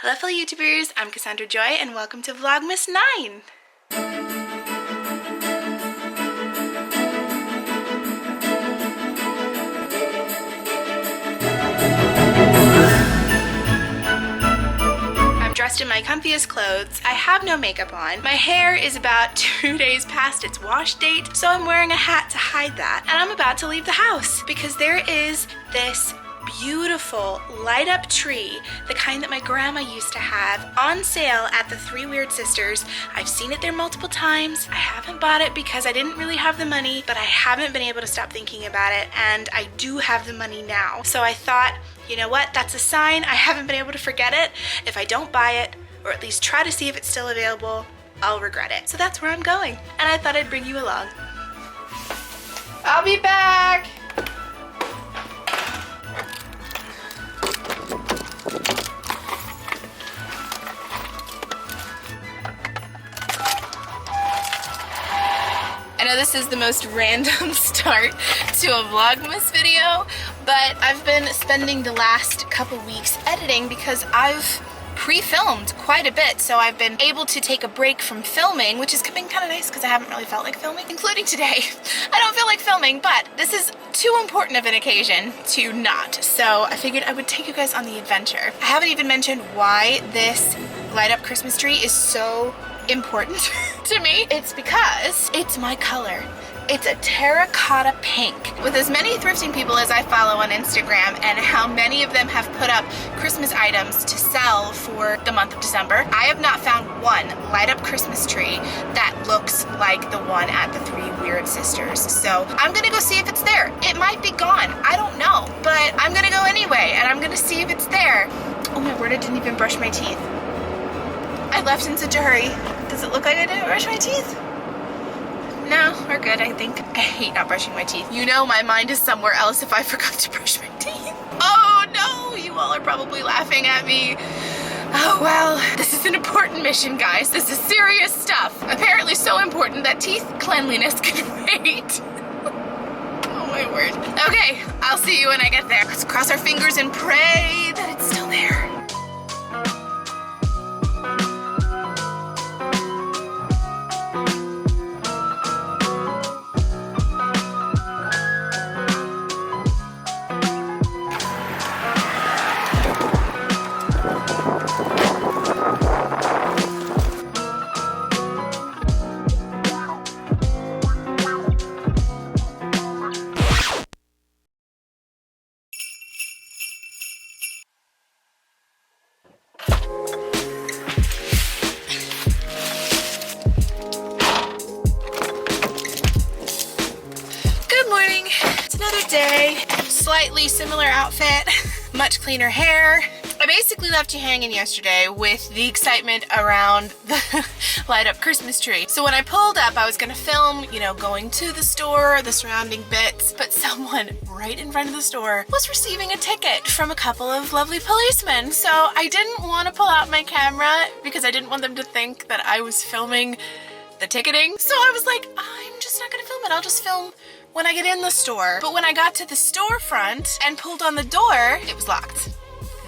Hello fellow YouTubers, I'm Cassandra Joy and welcome to Vlogmas 9! I'm dressed in my comfiest clothes, I have no makeup on, my hair is about 2 days past its wash date, so I'm wearing a hat to hide that, and I'm about to leave the house because there is this beautiful light up tree, the kind that my grandma used to have, on sale at the Three Weird Sisters. I've seen it there multiple times. I haven't bought it because I didn't really have the money, but I haven't been able to stop thinking about it, and I do have the money now. So I thought, you know what, that's a sign I haven't been able to forget it. If I don't buy it, or at least try to see if it's still available, I'll regret it. So that's where I'm going, and I thought I'd bring you along. I'll be back! I know this is the most random start to a Vlogmas video, but I've been spending the last couple weeks editing because I've pre-filmed quite a bit, so I've been able to take a break from filming, which has been kind of nice because I haven't really felt like filming, including today. I don't feel like filming, but this is too important of an occasion to not, so I figured I would take you guys on the adventure. I haven't even mentioned why this light up Christmas tree is so important to me. It's because it's my color. It's a terracotta pink. With as many thrifting people as I follow on Instagram and how many of them have put up Christmas items to sell for the month of December, I have not found one light up Christmas tree that looks like the one at the Three Weird Sisters. So I'm gonna go see if it's there. It might be gone, I don't know, but I'm gonna go anyway and I'm gonna see if it's there. Oh my word, I didn't even brush my teeth. I left in such a hurry. Does it look like I didn't brush my teeth? No, we're good, I think. I hate not brushing my teeth. You know my mind is somewhere else if I forgot to brush my teeth. Oh no, you all are probably laughing at me. Oh well, this is an important mission, guys. This is serious stuff. Apparently so important that teeth cleanliness can wait. Oh my word. Okay, I'll see you when I get there. Let's cross our fingers and pray that it's still there. Slightly similar outfit, much cleaner hair. I basically left you hanging yesterday with the excitement around the light up Christmas tree. So when I pulled up, I was gonna film, you know, going to the store, the surrounding bits, but someone right in front of the store was receiving a ticket from a couple of lovely policemen. So I didn't want to pull out my camera because I didn't want them to think that I was filming the ticketing. So I was like, I'm just not gonna film it, I'll just film when I get in the store. But when I got to the storefront and pulled on the door, it was locked.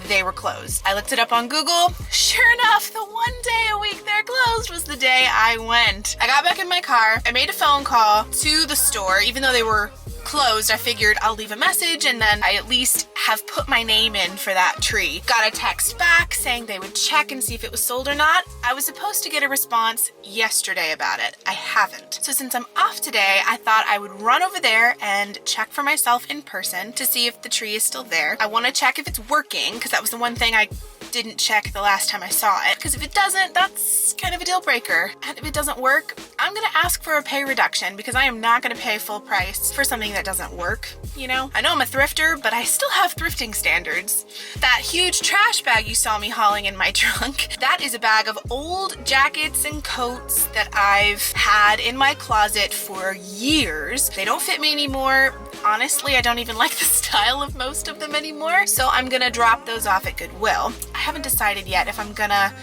They were closed. I looked it up on Google. Sure enough, the one day a week they're closed was the day I went. I got back in my car. I made a phone call to the store. Even though they were closed, I figured I'll leave a message and then I at least have put my name in for that tree. Got a text back saying they would check and see if it was sold or not. I was supposed to get a response yesterday about it. I haven't. So since I'm off today, I thought I would run over there and check for myself in person to see if the tree is still there. I want to check if it's working because that was the one thing I didn't check the last time I saw it, because if it doesn't, that's kind of a deal breaker. And if it doesn't work, I'm gonna ask for a pay reduction because I am not gonna pay full price for something that doesn't work, you know? I know I'm a thrifter, but I still have thrifting standards. That huge trash bag you saw me hauling in my trunk, that is a bag of old jackets and coats that I've had in my closet for years. They don't fit me anymore. Honestly, I don't even like the style of most of them anymore, so I'm gonna drop those off at Goodwill. I haven't decided yet if I'm gonna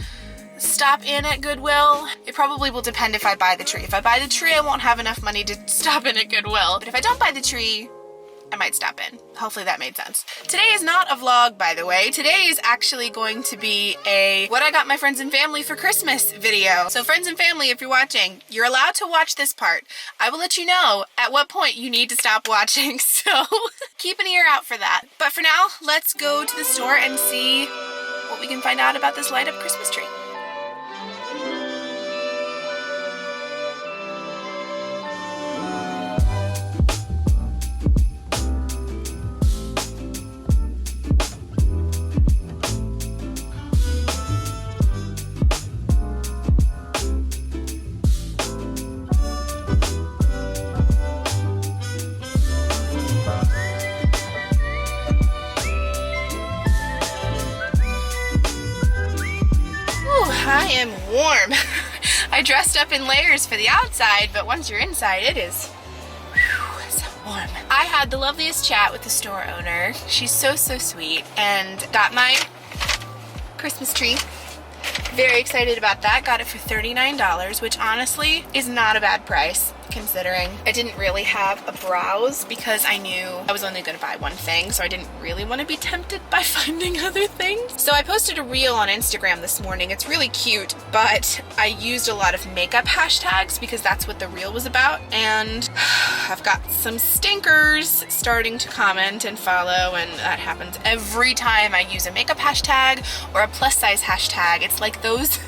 stop in at Goodwill. It probably will depend if I buy the tree. If I buy the tree, I won't have enough money to stop in at Goodwill. But if I don't buy the tree, I might stop in. Hopefully that made sense. Today is not a vlog, by the way. Today is actually going to be a what I got my friends and family for Christmas video. So friends and family, if you're watching, you're allowed to watch this part. I will let you know at what point you need to stop watching, so keep an ear out for that. But for now, let's go to the store and see what we can find out about this light up Christmas tree. I am warm. I dressed up in layers for the outside, but once you're inside, it is so warm. I had the loveliest chat with the store owner. She's so sweet, and got my Christmas tree. Very excited about that. Got it for $39, which honestly is not a bad price, considering I didn't really have a browse because I knew I was only going to buy one thing, so I didn't really want to be tempted by finding other things. So I posted a reel on Instagram this morning. It's really cute, but I used a lot of makeup hashtags because that's what the reel was about, and I've got some stinkers starting to comment and follow, and that happens every time I use a makeup hashtag or a plus size hashtag. It's like those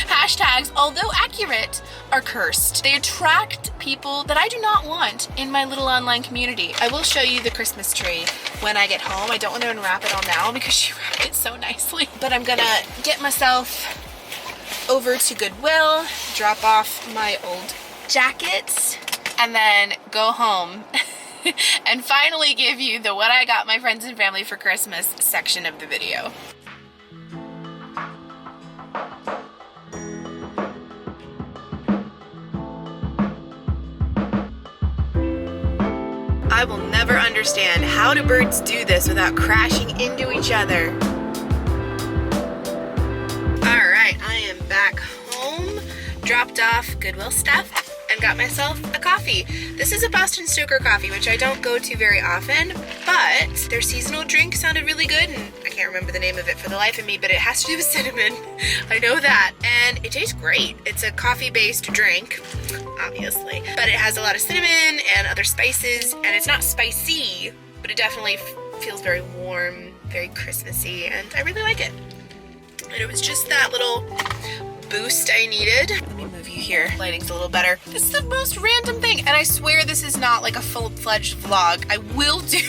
hashtags, although accurate, are cursed. They attract people that I do not want in my little online community. I will show you the Christmas tree when I get home. I don't want to unwrap it all now because she wrapped it so nicely. But I'm gonna get myself over to Goodwill, drop off my old jackets, and then go home and finally give you the what I got my friends and family for Christmas section of the video. I will never understand how do birds do this without crashing into each other. Alright, I am back home, dropped off Goodwill stuff, and got myself a coffee. This is a Boston Stoker coffee, which I don't go to very often, but their seasonal drink sounded really good, and I can't remember the name of it for the life of me, but it has to do with cinnamon. I know that, and it tastes great. It's a coffee-based drink, obviously, but it has a lot of cinnamon and other spices, and it's not spicy, but it definitely feels very warm, very Christmassy, and I really like it. And it was just that little boost I needed. Let me move you here. Lighting's a little better. This is the most random thing, and I swear this is not like a full-fledged vlog. I will do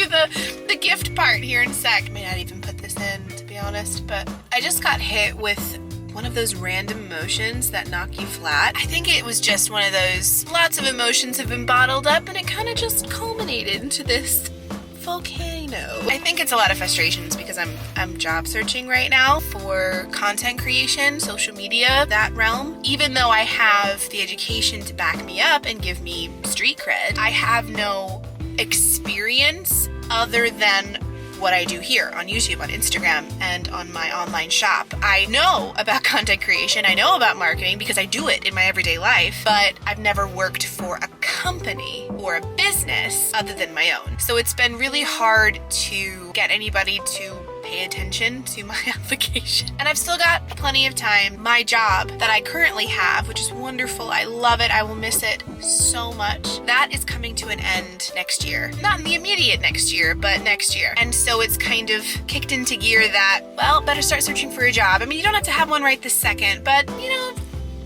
the gift part here in a sec. I may not even put this in, to be honest, but I just got hit with one of those random emotions that knock you flat. I think it was just one of those, lots of emotions have been bottled up, and it kind of just culminated into this volcano. I think it's a lot of frustrations because I'm job searching right now for content creation, social media, that realm. Even though I have the education to back me up and give me street cred, I have no experience other than what I do here on YouTube, on Instagram, and on my online shop. I know about content creation, I know about marketing because I do it in my everyday life, but I've never worked for a company or a business other than my own. So it's been really hard to get anybody to pay attention to my application. And I've still got plenty of time. My job that I currently have, which is wonderful, I love it, I will miss it so much, that is coming to an end next year. Not in the immediate next year, but next year. And so it's kind of kicked into gear that, well, better start searching for a job. I mean, you don't have to have one right this second, but, you know,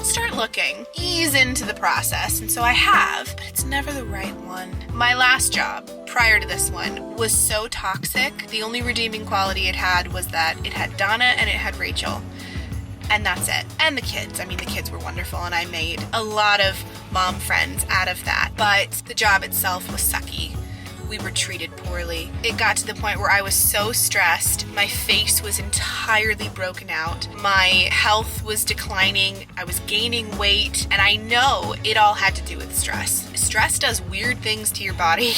start looking. Ease into the process. And so I have, but it's never the right one. My last job, prior to this one, was so toxic. The only redeeming quality it had was that it had Donna and it had Rachel. And that's it. And the kids. I mean, the kids were wonderful, and I made a lot of mom friends out of that. But the job itself was sucky. We were treated poorly. It got to the point where I was so stressed. My face was entirely broken out. My health was declining. I was gaining weight. And I know it all had to do with stress. Stress does weird things to your body,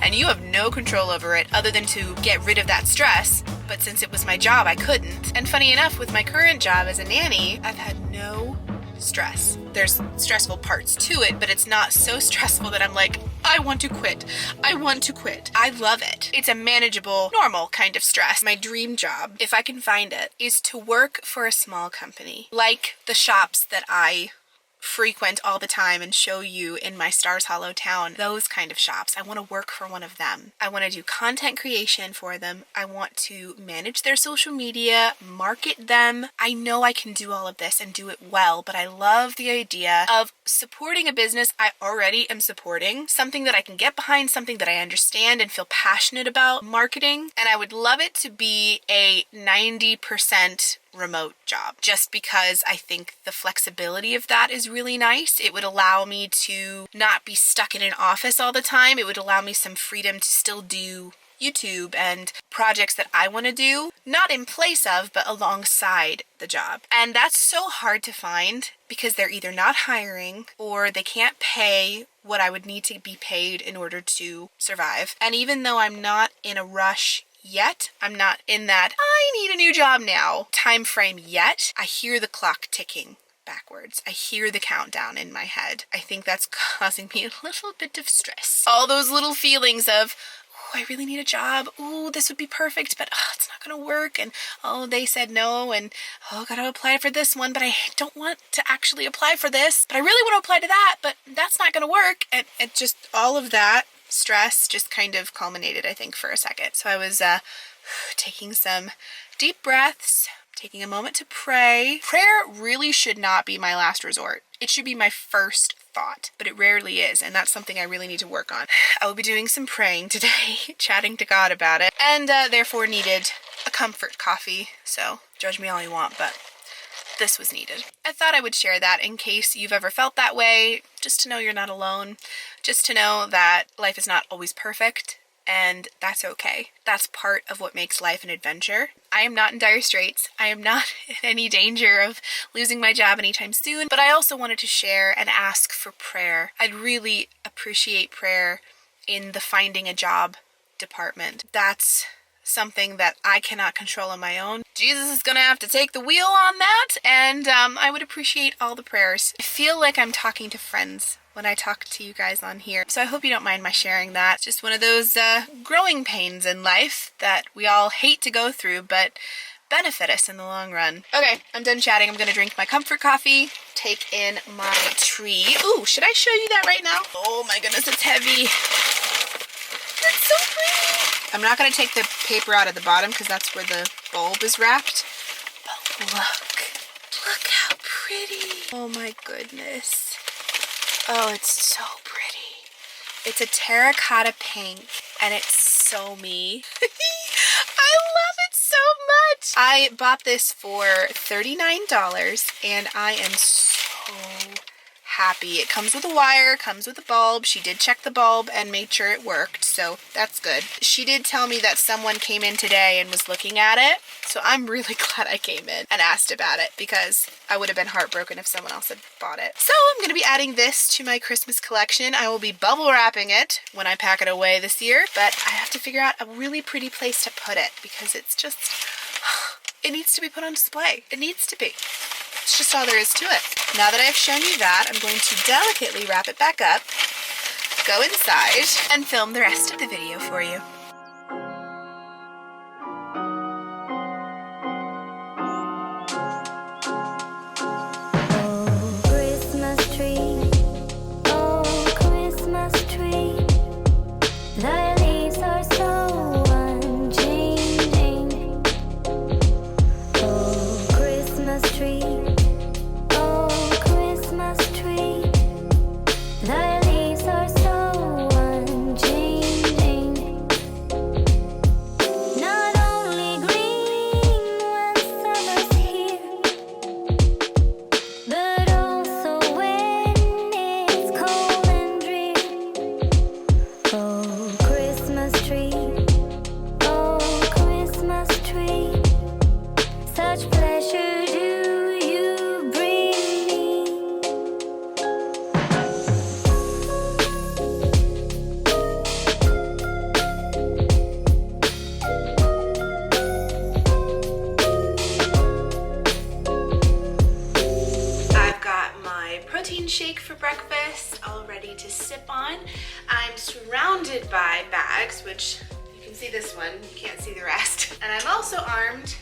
and you have no control over it other than to get rid of that stress. But since it was my job, I couldn't. And funny enough, with my current job as a nanny, I've had no stress. There's stressful parts to it, but it's not so stressful that I'm like, I want to quit. I want to quit. I love it. It's a manageable, normal kind of stress. My dream job, if I can find it, is to work for a small company, like the shops that I frequent all the time and show you in my Stars Hollow town. Those kind of shops. I want to work for one of them. I want to do content creation for them. I want to manage their social media, market them. I know I can do all of this and do it well, but I love the idea of supporting a business I already am supporting, something that I can get behind, something that I understand and feel passionate about marketing. And I would love it to be a 90% remote job, just because I think the flexibility of that is really nice. It would allow me to not be stuck in an office all the time. It would allow me some freedom to still do YouTube and projects that I want to do, not in place of, but alongside the job. And that's so hard to find because they're either not hiring or they can't pay what I would need to be paid in order to survive. And even though I'm not in a rush yet, I'm not in that I need a new job now time frame yet, I hear the clock ticking backwards. I hear the countdown in my head. I think that's causing me a little bit of stress. All those little feelings of, oh, I really need a job. Oh, this would be perfect, but it's not gonna work. And oh, they said no. And oh, gotta apply for this one, but I don't want to actually apply for this. But I really want to apply to that, but that's not gonna work. And it just, all of that stress just kind of culminated, I think, for a second. So I was taking some deep breaths, taking a moment to pray. Prayer really should not be my last resort. It should be my first thought, but it rarely is, and that's something I really need to work on. I will be doing some praying today, chatting to God about it, and therefore needed a comfort coffee. So judge me all you want, but this was needed. I thought I would share that in case you've ever felt that way, just to know you're not alone, just to know that life is not always perfect, and that's okay. That's part of what makes life an adventure. I am not in dire straits. I am not in any danger of losing my job anytime soon, but I also wanted to share and ask for prayer. I'd really appreciate prayer in the finding a job department. That's something that I cannot control on my own. Jesus is gonna have to take the wheel on that, and I would appreciate all the prayers. I feel like I'm talking to friends when I talk to you guys on here, so I hope you don't mind my sharing that. It's just one of those growing pains in life that we all hate to go through, but benefit us in the long run. Okay, I'm done chatting. I'm gonna drink my comfort coffee, take in my tree. Ooh, should I show you that right now? Oh my goodness, it's heavy. It's so pretty. I'm not going to take the paper out of the bottom because that's where the bulb is wrapped. But look how pretty. Oh my goodness. Oh, it's so pretty. It's a terracotta pink and it's so me. I love it so much. I bought this for $39 and I am so happy. It comes with a wire, comes with a bulb. She did check the bulb and made sure it worked, so that's good. She did tell me that someone came in today and was looking at it, so I'm really glad I came in and asked about it because I would have been heartbroken if someone else had bought it. So I'm going to be adding this to my Christmas collection. I will be bubble wrapping it when I pack it away this year, but I have to figure out a really pretty place to put it because it's just, it needs to be put on display. It needs to be. It's just all there is to it. Now that I've shown you that, I'm going to delicately wrap it back up, go inside, and film the rest of the video for you. shake for breakfast, all ready to sip on. I'm surrounded by bags, which you can see this one, you can't see the rest. And I'm also armed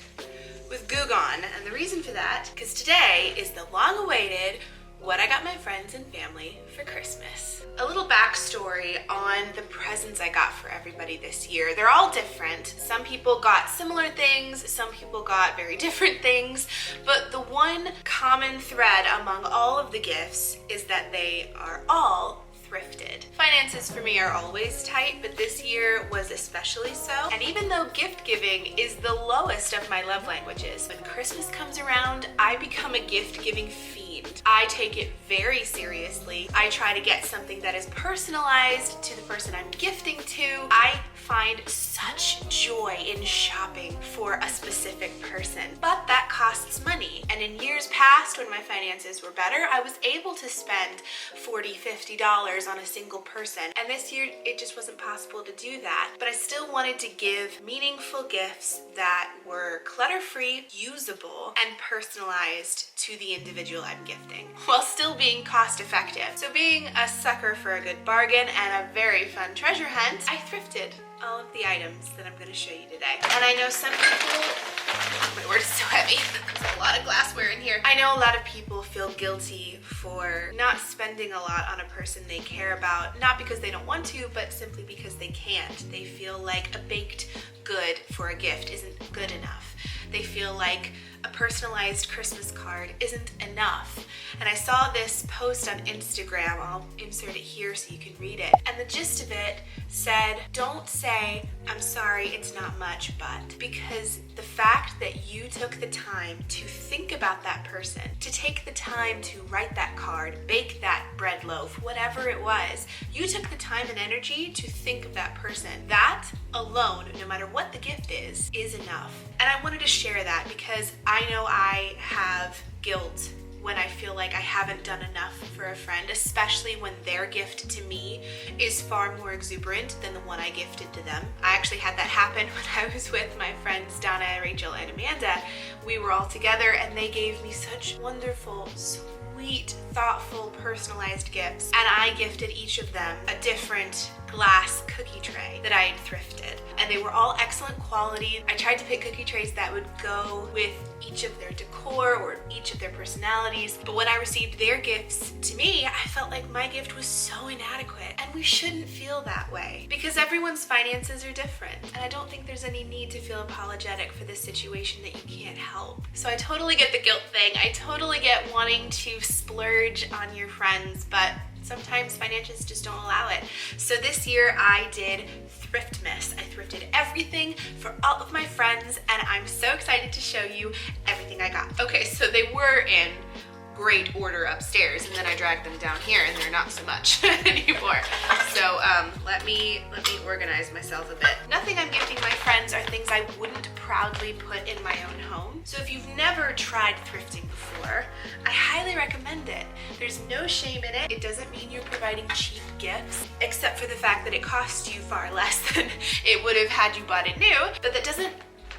with Goo Gone, and the reason for that, because today is the long-awaited what I got my friends and family for Christmas. A little backstory on the presents I got for everybody this year. They're all different. Some people got similar things, some people got very different things, but the one common thread among all of the gifts is that they are all thrifted. Finances for me are always tight, but this year was especially so. And even though gift giving is the lowest of my love languages, when Christmas comes around, I become a gift giving fiend. I take it very seriously. I try to get something that is personalized to the person I'm gifting to. I find such joy in shopping for a specific person, but that costs money. And in years past, when my finances were better, I was able to spend $40, $50 on a single person. And this year, it just wasn't possible to do that. But I still wanted to give meaningful gifts that were clutter-free, usable, and personalized to the individual I'm gifting, while still being cost-effective. So being a sucker for a good bargain and a very fun treasure hunt, I thrifted all of the items that I'm going to show you today. And I know some people, my word is so heavy, there's a lot of glassware in here. I know a lot of people feel guilty for not spending a lot on a person they care about, not because they don't want to, but simply because they can't. They feel like a baked good for a gift isn't good enough. They feel like a personalized Christmas card isn't enough. And I saw this post on Instagram, I'll insert it here so you can read it. And the gist of it said, don't say, I'm sorry, it's not much, but, because the fact that you took the time to think about that person, to take the time to write that card, bake that bread loaf, whatever it was, you took the time and energy to think of that person. That alone, no matter what the gift is enough. And I wanted to share that because I know I have guilt when I feel like I haven't done enough for a friend, especially when their gift to me is far more exuberant than the one I gifted to them. I actually had that happen when I was with my friends Donna, Rachel, and Amanda. We were all together and they gave me such wonderful, sweet, thoughtful, personalized gifts. And I gifted each of them a different glass cookie tray that I had thrifted. And they were all excellent quality. I tried to pick cookie trays that would go with each of their decor or each of their personalities. But when I received their gifts to me, I felt like my gift was so inadequate. And we shouldn't feel that way because everyone's finances are different. And I don't think there's any need to feel apologetic for this situation that you can't help. So I totally get the guilt thing. I totally get wanting to splurge on your friends, but sometimes finances just don't allow it. So this year I did Thriftmas. I thrifted everything for all of my friends and I'm so excited to show you everything I got. Okay, so they were in great order upstairs and then I dragged them down here and they're not so much anymore. So let me organize myself a bit. Nothing I'm gifting my friends are things I wouldn't proudly put in my own home. So if you've never tried thrifting before, I highly recommend it. There's no shame in it. It doesn't mean you're providing cheap gifts, except for the fact that it costs you far less than it would have had you bought it new, but that doesn't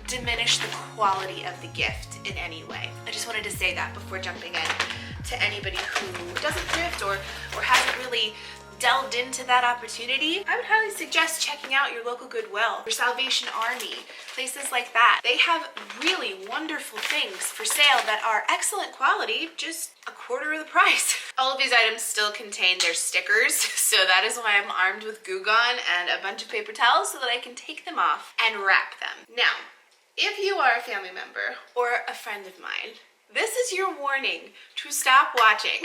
diminish the quality of the gift in any way. I just wanted to say that before jumping in to anybody who doesn't thrift or hasn't really delved into that opportunity. I would highly suggest checking out your local Goodwill, your Salvation Army, places like that. They have really wonderful things for sale that are excellent quality, just a quarter of the price. All of these items still contain their stickers, so that is why I'm armed with Goo Gone and a bunch of paper towels so that I can take them off and wrap them. Now, if you are a family member or a friend of mine, this is your warning to stop watching.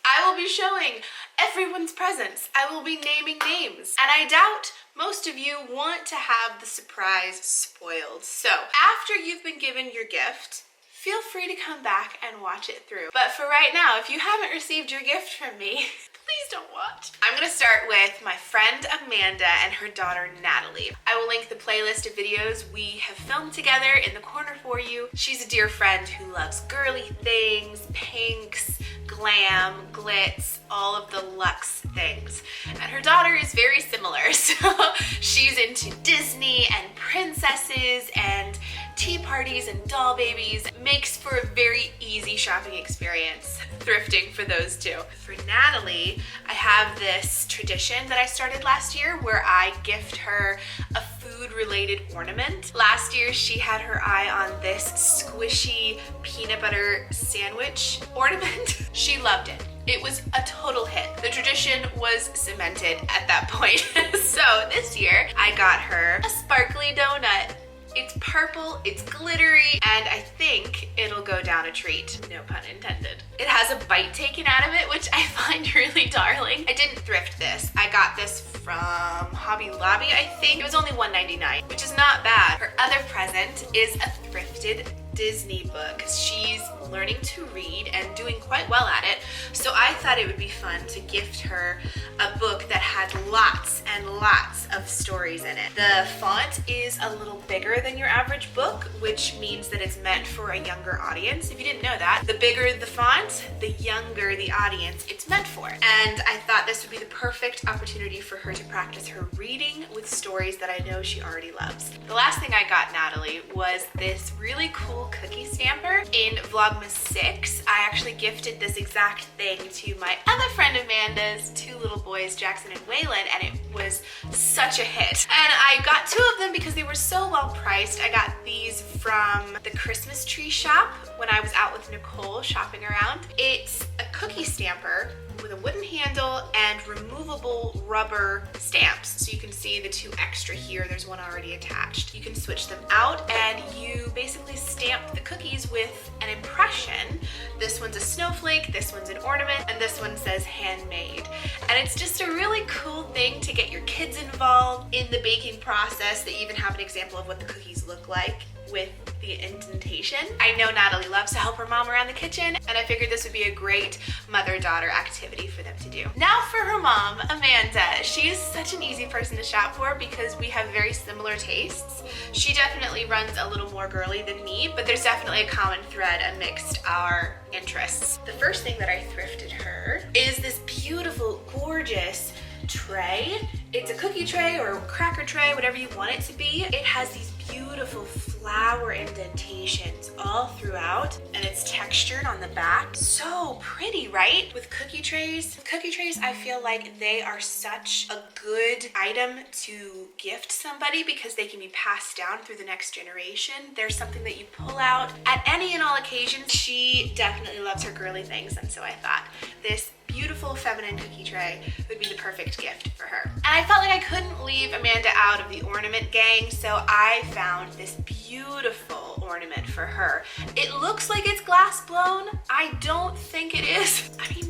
I will be showing everyone's presents. I will be naming names. And I doubt most of you want to have the surprise spoiled. So after you've been given your gift, feel free to come back and watch it through. But for right now, if you haven't received your gift from me, please don't watch. I'm gonna start with my friend Amanda and her daughter Natalie. I will link the playlist of videos we have filmed together in the corner for you. She's a dear friend who loves girly things, pinks, glam, glitz, all of the luxe things. And her daughter is very similar, so she's into Disney and princesses and tea parties and doll babies. Makes for a very easy shopping experience. thrifting for those two. For Natalie, I have this tradition that I started last year where I gift her a food-related ornament. Last year, she had her eye on this squishy peanut butter sandwich ornament. She loved it. It was a total hit. The tradition was cemented at that point. So this year, I got her a sparkly donut. It's purple, it's glittery, and I think it'll go down a treat. No pun intended. It has a bite taken out of it, which I find really darling. I didn't thrift this. I got this from Hobby Lobby, I think. It was only $1.99, which is not bad. Her other present is a thrifted Disney book. She's learning to read and doing quite well at it, so I thought it would be fun to gift her a book that had lots and lots of stories in it. The font is a little bigger than your average book, which means that it's meant for a younger audience. If you didn't know that, the bigger the font, the younger the audience it's meant for. And I thought this would be the perfect opportunity for her to practice her reading with stories that I know she already loves. The last thing I got Natalie was this really cool cookie stamper in Vlogmas 6. I actually gifted this exact thing to my other friend Amanda's two little boys, Jackson and Waylon, and it was such a hit. And I got two of them because they were so well priced. I got these from the Christmas tree shop when I was out with Nicole shopping around. It's a cookie stamper with a wooden handle and removable rubber stamps. So you can see the two extra here. There's one already attached. You can switch them out and you basically stamp the cookies with an impression. This one's a snowflake, this one's an ornament, and this one says handmade. And it's just a really cool thing to get your kids involved in the baking process. They even have an example of what the cookies look like with the indentation. I know Natalie loves to help her mom around the kitchen, and I figured this would be a great mother-daughter activity for them to do. Now for her mom, Amanda. She is such an easy person to shop for because we have very similar tastes. She definitely runs a little more girly than me, but there's definitely a common thread amidst our interests. The first thing that I thrifted her is this beautiful, gorgeous tray. It's a cookie tray or a cracker tray, whatever you want it to be. It has these beautiful flower indentations all throughout, and it's textured on the back. So pretty, right? With cookie trays. Cookie trays, I feel like they are such a good item to gift somebody because they can be passed down through the next generation. There's something that you pull out at any and all occasions. She definitely loves her girly things, and so I thought this beautiful feminine cookie tray would be the perfect gift for her. And I felt like I couldn't leave Amanda out of the ornament gang, so I found this beautiful ornament for her. It looks like it's glass blown. I don't think it is. I mean,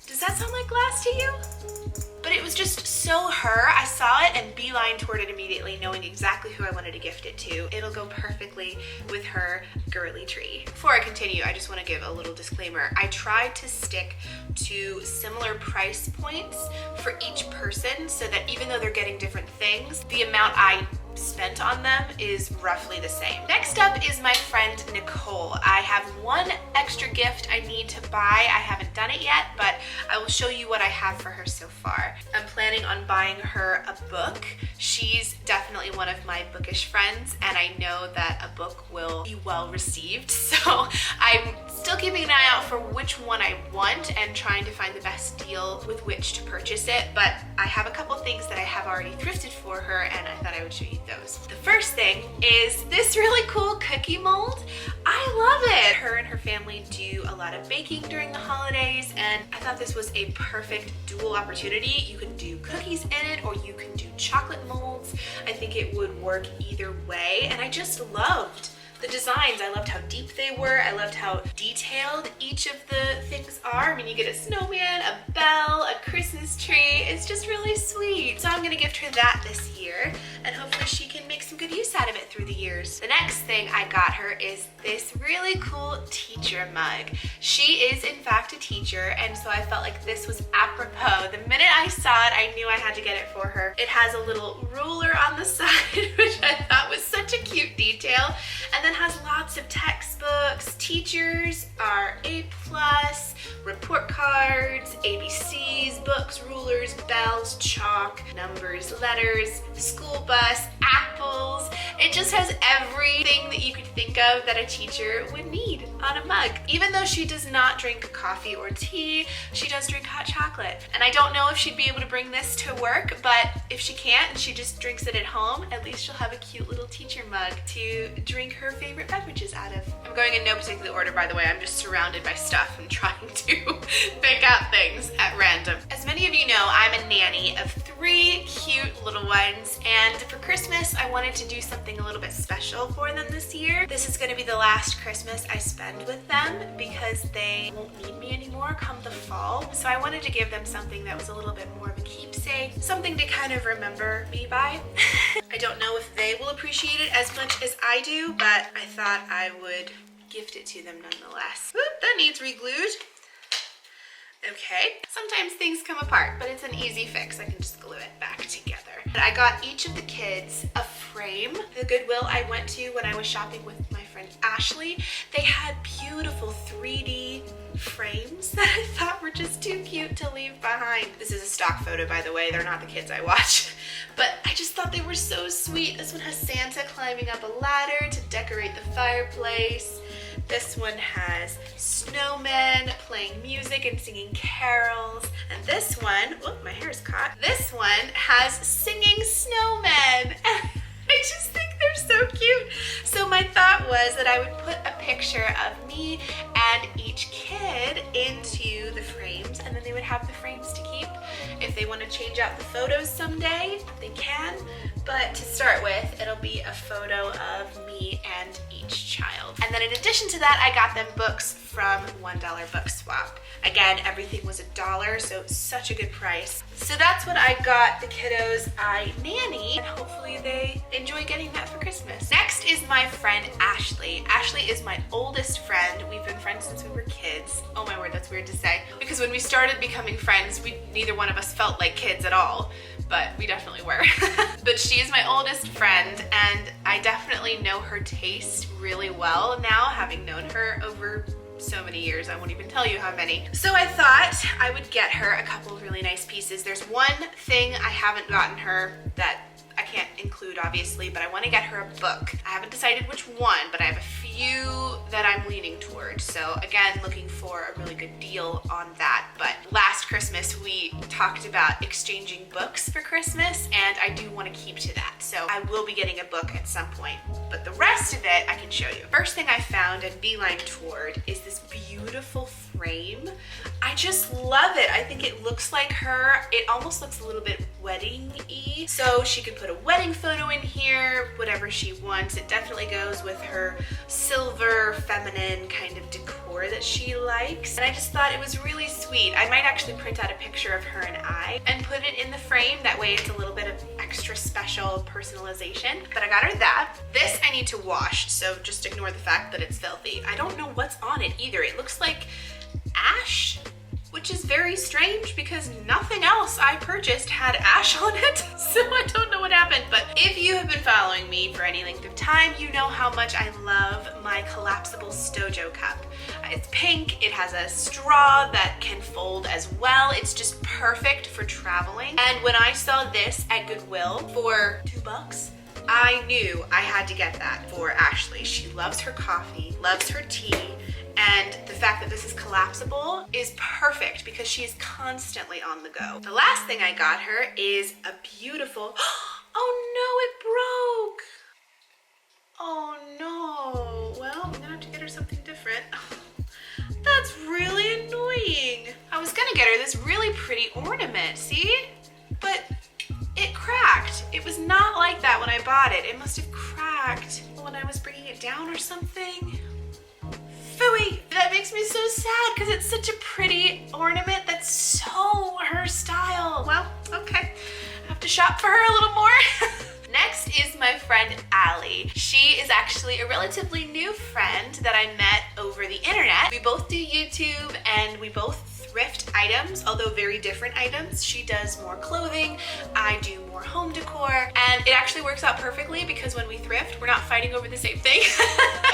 does that sound like glass to you? But it was just so her. I saw it and beeline toward it immediately, knowing exactly who I wanted to gift it to. It'll go perfectly with her girly tree. Before I continue, I just want to give a little disclaimer. I tried to stick to similar price points for each person so that even though they're getting different things, the amount I spent on them is roughly the same. Next up is my friend Nicole. I have one extra gift I need to buy. I haven't done it yet, but I will show you what I have for her so far. I'm planning on buying her a book. She's definitely one of my bookish friends, and I know that a book will be well received. So I'm still keeping an eye out for which one I want and trying to find the best deal with which to purchase it. But I have a couple things that I have already thrifted for her, and I thought I would show you those. The first thing is this really cool cookie mold. I love it. Her and her family do a lot of baking during the holidays, and I thought this was a perfect dual opportunity. You can do cookies in it or you can do chocolate molds. I think it would work either way, and I just loved the designs. I loved how deep they were. I loved how detailed each of the things are. I mean, you get a snowman, a bell, a Christmas tree. It's just really sweet. So I'm gonna gift her that this year, and hopefully she can make some good use out of it through the years. The next thing I got her is this really cool teacher mug. She is in fact a teacher, and so I felt like this was apropos. The minute I saw it, I knew I had to get it for her. It has a little ruler on the side, which I thought was such a cute detail, and then has lots of textbooks. Teachers are A+, report cards, ABCs, books, rulers, bells, chalk, numbers, letters, school bus, apples. It just has everything that you could think of that a teacher would need on a mug. Even though she does not drink coffee or tea, she does drink hot chocolate. And I don't know if she'd be able to bring this to work, but if she can't and she just drinks it at home, at least she'll have a cute little teacher mug to drink her favorite beverages out of. I'm going in no particular order, by the way. I'm just surrounded by stuff and trying to pick out things at random. As many of you know, I'm a nanny of 3 cute little ones, and for Christmas, I wanted to do something a little bit special for them this year. This is gonna be the last Christmas I spend with them because they won't need me anymore come the fall. So I wanted to give them something that was a little bit more of a keepsake, something to kind of remember me by. I don't know if they will appreciate it as much as I do, but I thought I would gift it to them nonetheless. Oop, that needs re-glued. Okay, sometimes things come apart, but it's an easy fix. I can just glue it back together. I got each of the kids a frame. The Goodwill I went to when I was shopping with my friend Ashley, they had beautiful 3D frames that I thought were just too cute to leave behind. This is a stock photo, by the way. They're not the kids I watch, but I just thought they were so sweet. This one has Santa climbing up a ladder to decorate the fireplace. This one has snowmen playing music and singing carols. And this one, oh, my hair is caught. This one has singing snowmen. I just think they're so cute. So my thought was that I would put a picture of me and each kid into the frames, and then they would have the frames to keep. If they want to change out the photos someday, they can. But to start with, it'll be a photo of me and each child. And then in addition to that, I got them books from $1 Book Swap. Again, everything was $1, so such a good price. So that's what I got the kiddos I nanny, and hopefully they enjoy getting that for Christmas. Next is my friend Ashley. Ashley is my oldest friend. We've been friends since we were kids. Oh my word, that's weird to say. Because when we started becoming friends, neither one of us felt like kids at all, but we definitely were. But she is my oldest friend, and I definitely know her taste really well now, having known her over so many years. I won't even tell you how many. So I thought I would get her a couple of really nice pieces. There's one thing I haven't gotten her that I can't include, obviously, but I want to get her a book. I haven't decided which one, but I have a few that I'm leaning towards. So again, looking for a really good deal on that. But last Christmas, we talked about exchanging books for Christmas, and I do want to keep to that. So I will be getting a book at some point, but the rest of it I can show you. First thing I found and beeline toward is this beautiful frame. I just love it. I think it looks like her. It almost looks a little bit wedding-y. So she could put a wedding photo in here, whatever she wants. It definitely goes with her silver, feminine kind of decor that she likes. And I just thought it was really sweet. I might actually print out a picture of her and I and put it in the frame. That way it's a little bit of extra special personalization. But I got her that. This I need to wash, so just ignore the fact that it's filthy. I don't know what's on it either. It looks like ash, which is very strange because nothing else I purchased had ash on it, so I don't know what happened. But if you have been following me for any length of time, you know how much I love my collapsible Stojo cup. It's pink, it has a straw that can fold as well. It's just perfect for traveling. And when I saw this at Goodwill for $2, I knew I had to get that for Ashley. She loves her coffee, loves her tea, and the fact that this is collapsible is perfect because she is constantly on the go. The last thing I got her is a beautiful, oh no, it broke. Oh no, well, I'm gonna have to get her something different. That's really annoying. I was gonna get her this really pretty ornament, see? But it cracked. It was not like that when I bought it. It must have cracked when I was bringing it down or something. Phooey! That makes me so sad because it's such a pretty ornament that's so her style. Well, okay. I have to shop for her a little more. Next is my friend Allie. She is actually a relatively new friend that I met over the internet. We both do YouTube and we both thrift items, although very different items. She does more clothing, I do more home decor, and it actually works out perfectly because when we thrift, we're not fighting over the same thing.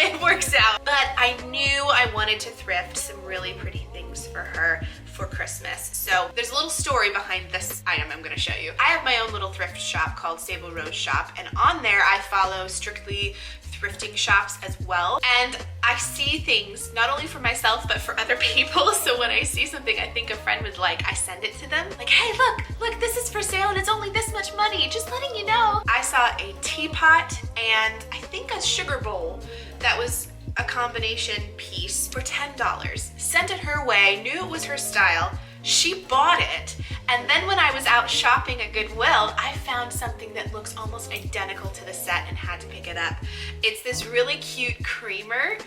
It works out. But I knew I wanted to thrift some really pretty things for her for Christmas. So there's a little story behind this item I'm going to show you. I have my own little thrift shop called Sable Shop, and on there I follow strictly thrifting shops as well, and I see things not only for myself but for other people. So when I see something I think a friend would like, I send it to them like, hey, look, this is for sale and it's only this much money, just letting you know. I saw a teapot and I think a sugar bowl that was a combination piece for $10. Sent it her way, knew it was her style. She bought it, and then when I was out shopping at Goodwill, I found something that looks almost identical to the set and had to pick it up. It's this really cute creamer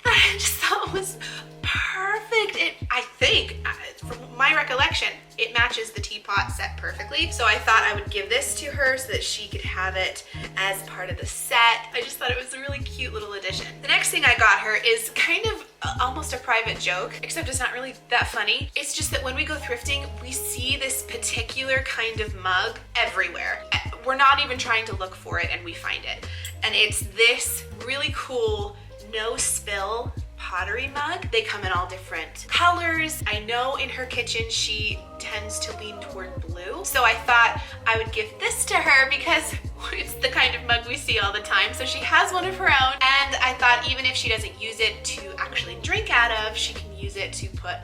that I just thought was perfect. I think, from my recollection, it matches the teapot set perfectly. So I thought I would give this to her so that she could have it as part of the set. I just thought it was a really cute little addition. The next thing I got her is kind of almost a private joke, except it's not really that funny. It's just that when we go thrifting, we see this particular kind of mug everywhere. We're not even trying to look for it and we find it. And it's this really cool no spill pottery mug. They come in all different colors. I know in her kitchen she tends to lean toward blue, so I thought I would give this to her because it's the kind of mug we see all the time. So she has one of her own, and I thought even if she doesn't use it to actually drink out of, she can use it to put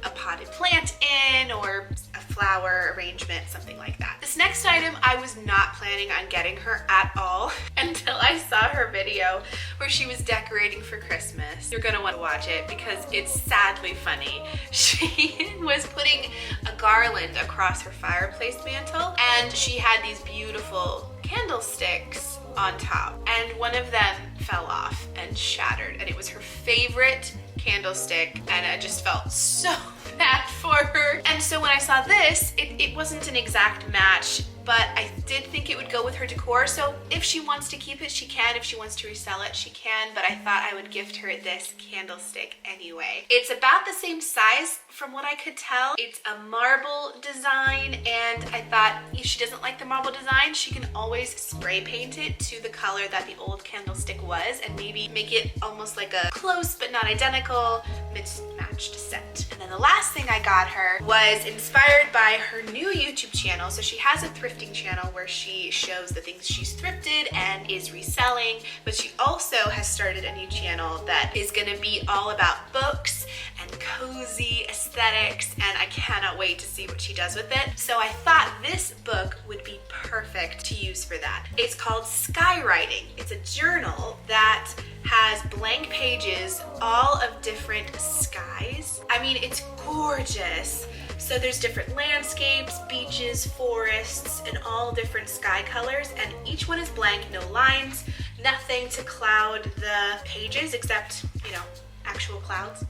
a potted plant in or a flower arrangement, something like that. This next item I was not planning on getting her at all until I saw her video where she was decorating for Christmas. You're gonna want to watch it because it's sadly funny. She was putting a garland across her fireplace mantle, and she had these beautiful candlesticks on top, and one of them fell off and shattered, and it was her favorite candlestick, and I just felt so bad for her. And so when I saw this, it wasn't an exact match, but I did think it would go with her decor. So if she wants to keep it, she can. If she wants to resell it, she can. But I thought I would gift her this candlestick anyway. It's about the same size from what I could tell. It's a marble design, and I thought if she doesn't like the marble design, she can always spray paint it to the color that the old candlestick was and maybe make it almost like a close but not identical mismatched set. And then the last thing I got her was inspired by her new YouTube channel. So she has a thrifting channel where she shows the things she's thrifted and is reselling, but she also has started a new channel that is going to be all about books and cozy aesthetics, and I cannot wait to see what she does with it. So I thought this book would be perfect to use for that. It's called Skywriting. It's a journal that has blank pages, all of different skies. I mean, it's gorgeous. So there's different landscapes, beaches, forests, and all different sky colors, and each one is blank, no lines, nothing to cloud the pages except, you know, actual clouds.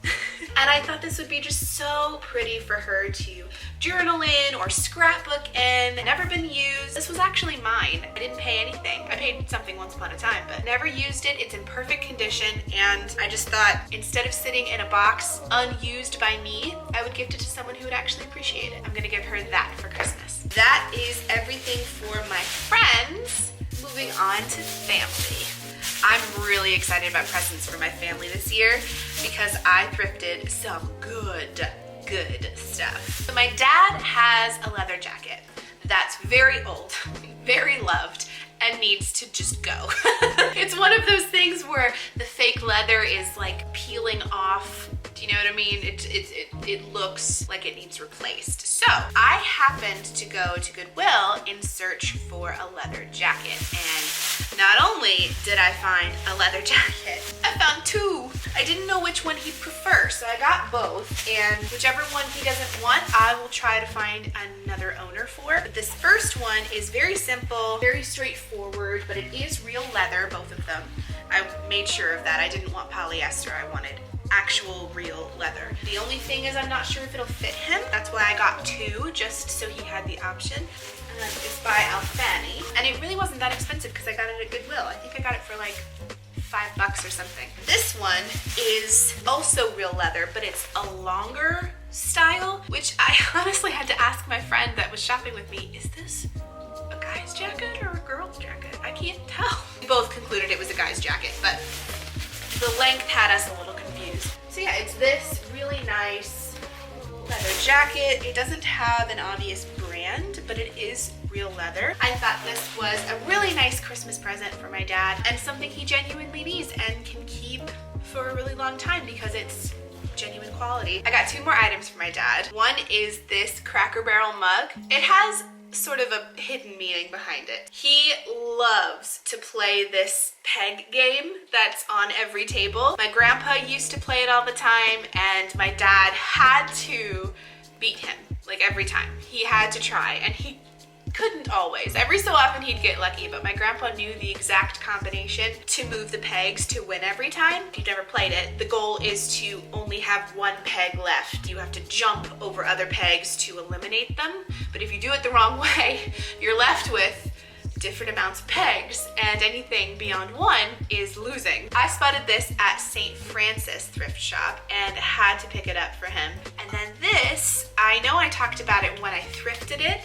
And I thought this would be just so pretty for her to journal in or scrapbook in. Never been used. This was actually mine. I didn't pay anything. I paid something once upon a time, but never used it. It's in perfect condition, and I just thought instead of sitting in a box unused by me, I would gift it to someone who would actually appreciate it. I'm gonna give her that for Christmas. That is everything for my friends. Moving on to family. I'm really excited about presents for my family this year because I thrifted some good stuff. So my dad has a leather jacket that's very old, very loved, and needs to just go. It's one of those things where the fake leather is like peeling off. Do you know what I mean? It looks like it needs replaced. So I happened to go to Goodwill in search for a leather jacket, and not only did I find a leather jacket, I found two. I didn't know which one he'd prefer, so I got both, and whichever one he doesn't want, I will try to find another owner for. But this first one is very simple, very straightforward, but it is real leather, both of them. I made sure of that. I didn't want polyester, I wanted actual real leather. The only thing is I'm not sure if it'll fit him. That's why I got two, just so he had the option. It's by Alfani, and it really wasn't that expensive because I got it at Goodwill. I think I got it for like $5 or something. This one is also real leather, but it's a longer style, which I honestly had to ask my friend that was shopping with me, is this a guy's jacket or a girl's jacket? I can't tell. We both concluded it was a guy's jacket, but the length had us a little confused. So yeah, it's this really nice leather jacket. It doesn't have an obvious brand, but it is real leather. I thought this was a really nice Christmas present for my dad and something he genuinely needs and can keep for a really long time because it's genuine quality. I got 2 more items for my dad. One is this Cracker Barrel mug. It has sort of a hidden meaning behind it. He loves to play this peg game that's on every table. My grandpa used to play it all the time, and my dad had to beat him, like every time. He had to try, and he couldn't always. Every so often he'd get lucky, but my grandpa knew the exact combination to move the pegs to win every time. If you've never played it, the goal is to only have 1 peg left. You have to jump over other pegs to eliminate them, but if you do it the wrong way, you're left with different amounts of pegs, and anything beyond 1 is losing. I spotted this at St. Francis thrift shop and had to pick it up for him. And then this, I know I talked about it when I thrifted it,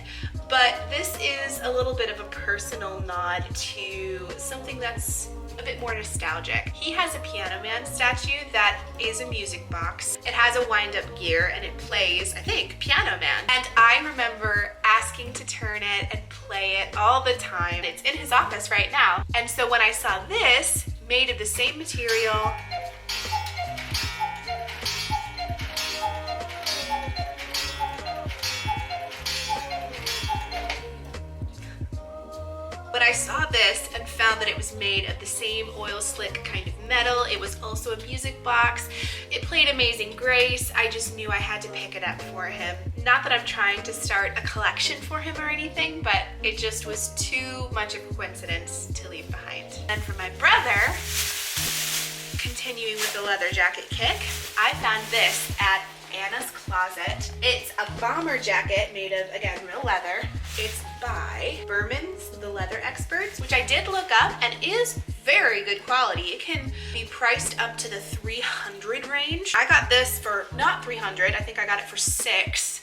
but this is a little bit of a personal nod to something that's a bit more nostalgic. He has a Piano Man statue that is a music box. It has a wind-up gear and it plays, I think, Piano Man. And I remember asking to turn it and play it all the time. It's in his office right now. And so when I saw this, made of the same material, when I saw this and found that it was made of the same oil slick kind of metal, it was also a music box, it played Amazing Grace, I just knew I had to pick it up for him. Not that I'm trying to start a collection for him or anything, but it just was too much of a coincidence to leave behind. And for my brother, continuing with the leather jacket kick, I found this at Anna's Closet. It's a bomber jacket made of, again, real leather. It's by Berman's The Leather Experts, which I did look up and is very good quality. It can be priced up to the $300 range. I got this for not $300, I think I got it for $6.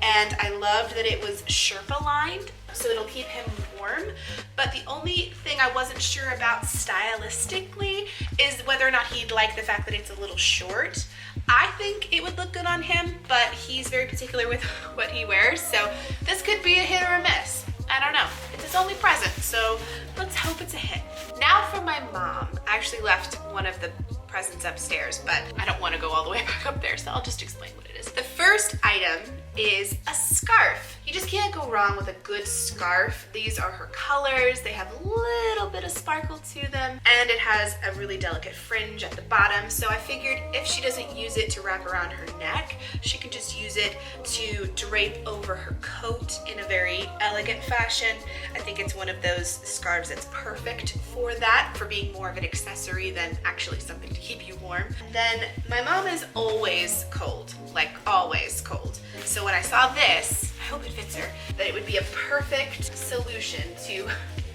And I loved that it was Sherpa lined, so it'll keep him warm. But the only thing I wasn't sure about stylistically is whether or not he'd like the fact that it's a little short. I think it would look good on him, but he's very particular with what he wears, so this could be a hit or a miss. I don't know. It's his only present, so let's hope it's a hit. Now for my mom. I actually left one of the presents upstairs, but I don't want to go all the way back up there, so I'll just explain what it is. The first item is a scarf. You just can't go wrong with a good scarf. These are her colors. They have a little bit of sparkle to them, and it has a really delicate fringe at the bottom, so I figured if she doesn't use it to wrap around her neck, she can just use it to drape over her coat in a very elegant fashion. I think it's one of those scarves that's perfect for that, for being more of an accessory than actually something to keep you warm. And then my mom is always cold, like always cold. So when I saw this, I hope it fits her, that it would be a perfect solution to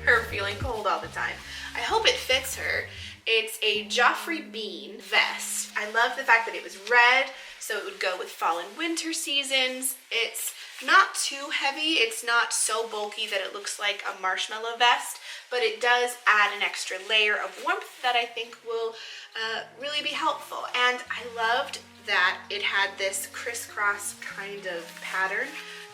her feeling cold all the time. I hope it fits her. It's a Joffrey Bean vest. I love the fact that it was red, so it would go with fall and winter seasons. It's not too heavy. It's not so bulky that it looks like a marshmallow vest, but it does add an extra layer of warmth that I think will really be helpful. And I loved that it had this crisscross kind of pattern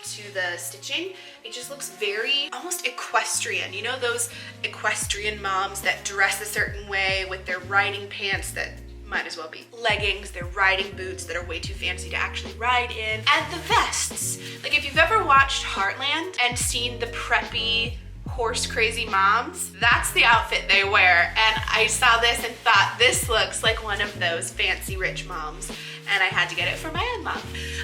to the stitching. It just looks very almost equestrian. You know those equestrian moms that dress a certain way with their riding pants that might as well be leggings, their riding boots that are way too fancy to actually ride in, and the vests. Like if you've ever watched Heartland and seen the preppy horse crazy moms, that's the outfit they wear. And I saw this and thought, this looks like one of those fancy rich moms, and I had to get it for my own mom.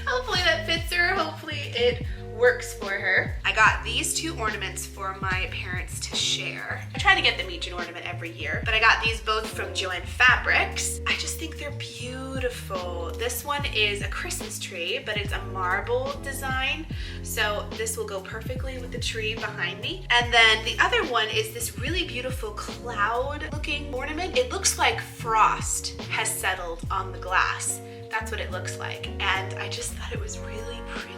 Hopefully that fits her, hopefully it works for her. I got these 2 ornaments for my parents to share. I try to get them each an ornament every year, but I got these both from Joann Fabrics. I just think they're beautiful. This one is a Christmas tree, but it's a marble design, so this will go perfectly with the tree behind me. And then the other one is this really beautiful cloud looking ornament. It looks like frost has settled on the glass. That's what it looks like, and I just thought it was really pretty.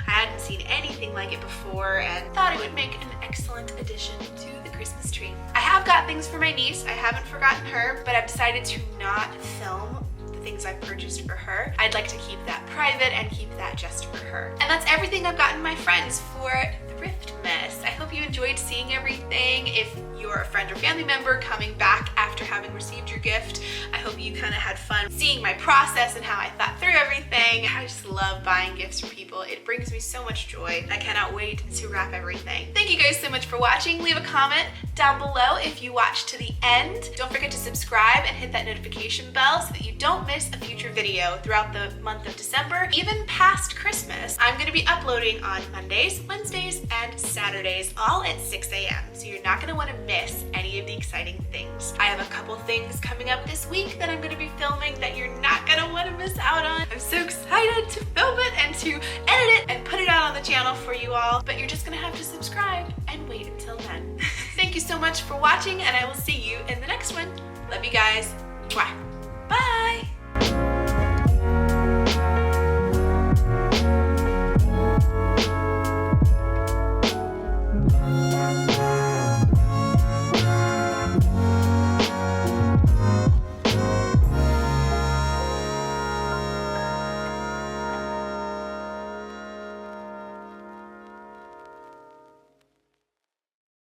I hadn't seen anything like it before and thought it would make an excellent addition to the Christmas tree. I have got things for my niece. I haven't forgotten her, but I've decided to not film the things I've purchased for her. I'd like to keep that private and keep that just for her. And that's everything I've gotten my friends for Thriftmas. I hope you enjoyed seeing everything. If you're a friend or family member coming back after having received your gift, I hope you kind of had fun seeing my process and how I thought through everything. I just love buying gifts for people. It brings me so much joy. I cannot wait to wrap everything. Thank you guys so much for watching. Leave a comment down below if you watched to the end. Don't forget to subscribe and hit that notification bell so that you don't miss a future video throughout the month of December, even past Christmas. I'm going to be uploading on Mondays, Wednesdays, and Saturdays, all at 6 a.m. So you're not going to want to miss any of the exciting things. I have a couple things coming up this week that I'm going to be filming that you're not going to want to miss out on. I'm so excited to film it and to edit it and put it out on the channel for you all, but you're just going to have to subscribe and wait until then. Thank you so much for watching, and I will see you in the next one. Love you guys. Mwah. Bye.